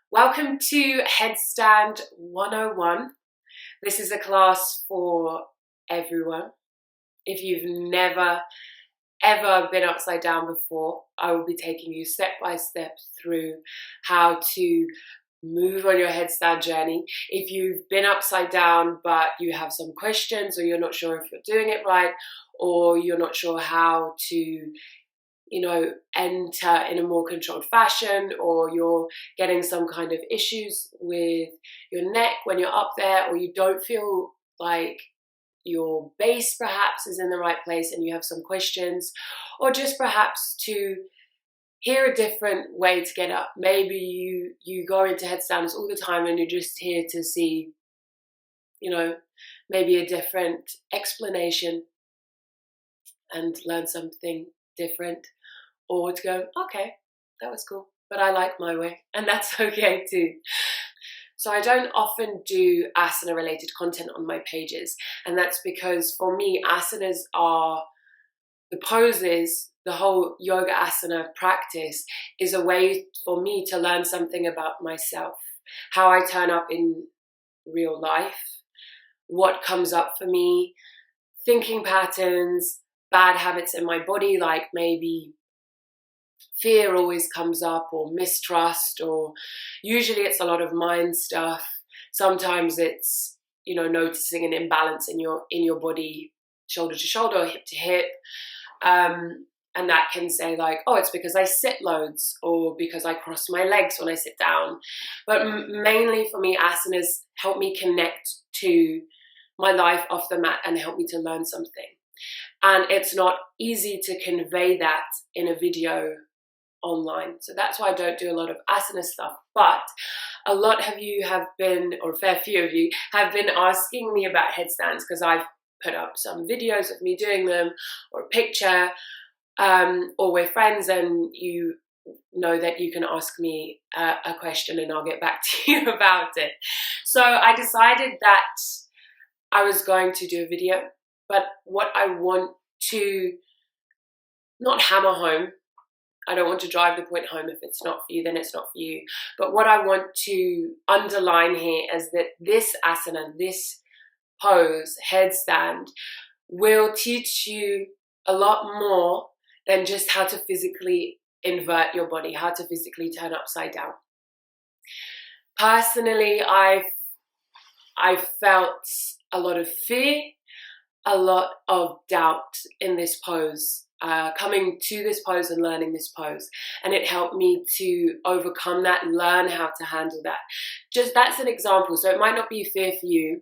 Welcome to Headstand 101. This is a class for everyone. If you've never ever been upside down before, I will be taking you step by step through how to move on your headstand journey. If you've been upside down but you have some questions, or you're not sure if you're doing it right, or you're not sure how to enter in a more controlled fashion, or you're getting some kind of issues with your neck when you're up there, or you don't feel like your base perhaps is in the right place and you have some questions, or just perhaps to hear a different way to get up. Maybe you go into headstands all the time and you're just here to see, maybe a different explanation and learn something different, or to go, okay, that was cool, but I like my way, and that's okay too. So I don't often do asana related content on my pages, and that's because for me, asanas are the poses. The whole yoga asana practice is a way for me to learn something about myself, how I turn up in real life, what comes up for me, thinking patterns, bad habits in my body, like maybe fear always comes up, or mistrust, or usually it's a lot of mind stuff. Sometimes it's, noticing an imbalance in your body, shoulder to shoulder, hip to hip. And that can say like, oh, it's because I sit loads, or because I cross my legs when I sit down. But mainly for me, asanas help me connect to my life off the mat and help me to learn something. And it's not easy to convey that in a video online. So that's why I don't do a lot of asana stuff. But a lot of you have been, or a fair few of you, have been asking me about headstands, because I've put up some videos of me doing them, or a picture, or we're friends, and you know that you can ask me a question and I'll get back to you about it. So I decided that I was going to do a video, but what I want to not hammer home, I don't want to drive the point home. If it's not for you, then it's not for you. But what I want to underline here is that this asana, this pose, headstand, will teach you a lot more than just how to physically invert your body, how to physically turn upside down. Personally, I've felt a lot of fear, a lot of doubt in this pose, coming to this pose and learning this pose, and it helped me to overcome that, learn how to handle that. Just that's an example. So it might not be fear for you,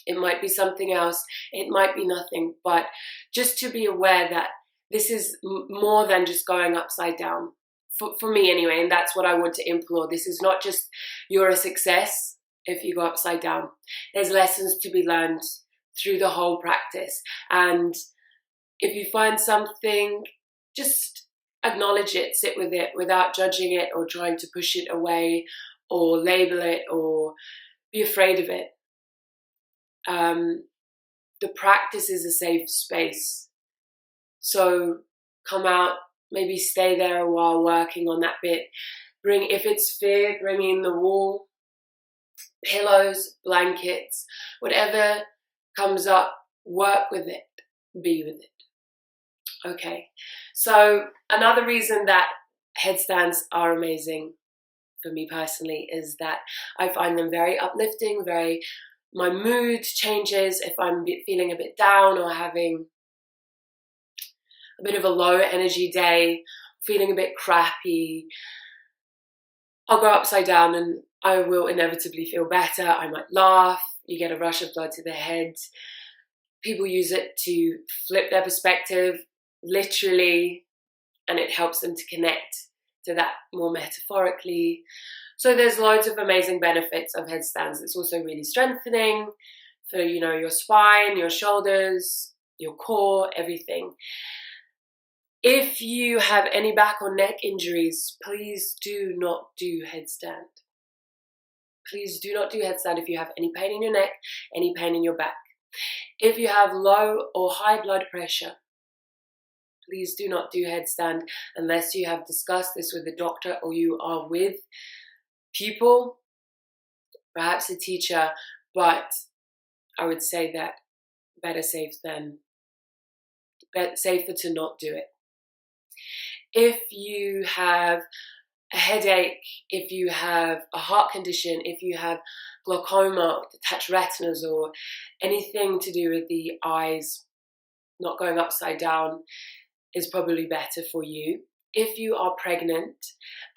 it might be something else, it might be nothing, but just to be aware that this is more than just going upside down, for me anyway, and that's what I want to implore. This is not just you're a success if you go upside down. There's lessons to be learned through the whole practice, and if you find something, just acknowledge it, sit with it without judging it or trying to push it away or label it or be afraid of it. The practice is a safe space. So come out, maybe stay there a while working on that bit. If it's fear, bring in the wall, pillows, blankets, whatever comes up, work with it, be with it. Okay, so another reason that headstands are amazing for me personally is that I find them very uplifting, my mood changes if I'm feeling a bit down or having a bit of a low energy day, feeling a bit crappy. I'll go upside down and I will inevitably feel better. I might laugh, you get a rush of blood to the head. People use it to flip their perspective, literally, and it helps them to connect to that more metaphorically. So there's loads of amazing benefits of headstands. It's also really strengthening for, your spine, your shoulders, your core, everything. If you have any back or neck injuries, please do not do headstand. Please do not do headstand if you have any pain in your neck, any pain in your back. If you have low or high blood pressure, please do not do headstand unless you have discussed this with a doctor or you are with pupil, perhaps a teacher, but I would say that safer to not do it. If you have a headache, if you have a heart condition, if you have glaucoma, detached retinas, or anything to do with the eyes not going upside down, is probably better for you. If you are pregnant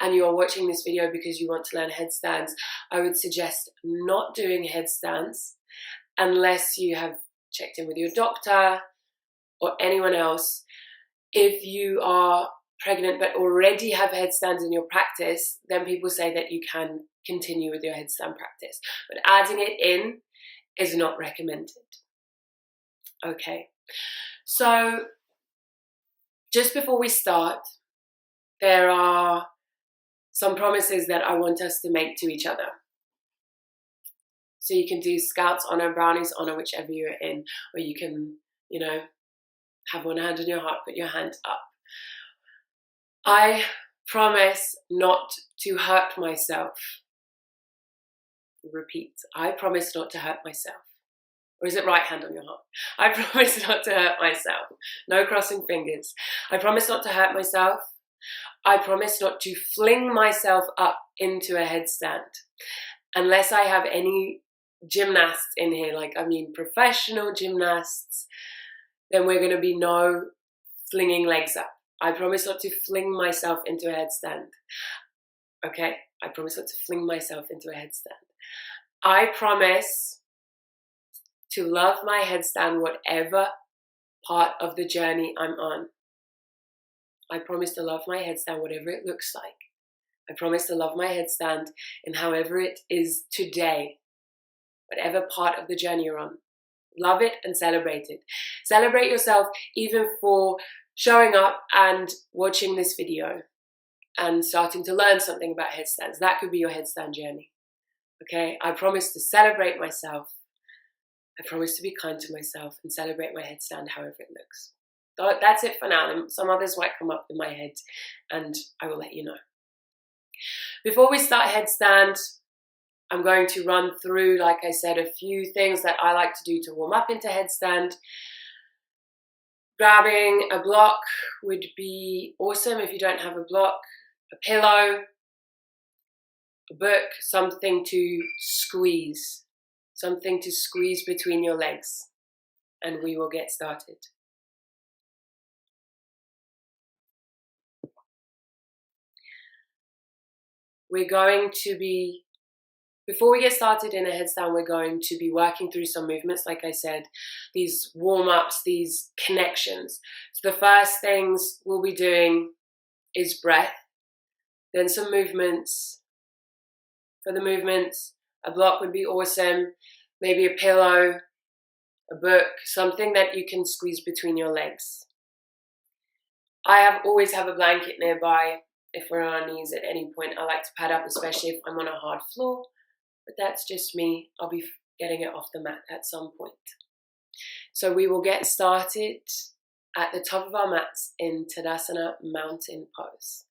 and you are watching this video because you want to learn headstands, I would suggest not doing headstands unless you have checked in with your doctor or anyone else. If you are pregnant but already have headstands in your practice, then people say that you can continue with your headstand practice. But adding it in is not recommended. Okay, so just before we start, there are some promises that I want us to make to each other. So you can do Scouts honor, Brownies honor, whichever you're in, or you can, have one hand on your heart, put your hand up. I promise not to hurt myself. Repeat, I promise not to hurt myself. Or is it right hand on your heart? I promise not to hurt myself. No crossing fingers. I promise not to hurt myself. I promise not to fling myself up into a headstand. Unless I have any gymnasts in here, professional gymnasts, then we're going to be no flinging legs up. I promise not to fling myself into a headstand. Okay, I promise not to fling myself into a headstand. I promise to love my headstand whatever part of the journey I'm on. I promise to love my headstand whatever it looks like. I promise to love my headstand in however it is today, whatever part of the journey you're on. Love it and celebrate it. Celebrate yourself even for showing up and watching this video and starting to learn something about headstands. That could be your headstand journey. Okay, I promise to celebrate myself. I promise to be kind to myself and celebrate my headstand however it looks. So that's it for now. Some others might come up in my head and I will let you know. Before we start headstand, I'm going to run through, like I said, a few things that I like to do to warm up into headstand. Grabbing a block would be awesome if you don't have a block. A pillow, a book, something to squeeze between your legs, and we will get started. Before we get started in a headstand, we're going to be working through some movements, like I said, these warm-ups, these connections. So the first things we'll be doing is breath, then some movements. For the movements, a block would be awesome, maybe a pillow, a book, something that you can squeeze between your legs. I always have a blanket nearby. If we're on our knees at any point, I like to pad up, especially if I'm on a hard floor. But that's just me. I'll be getting it off the mat at some point. So we will get started at the top of our mats in Tadasana mountain pose.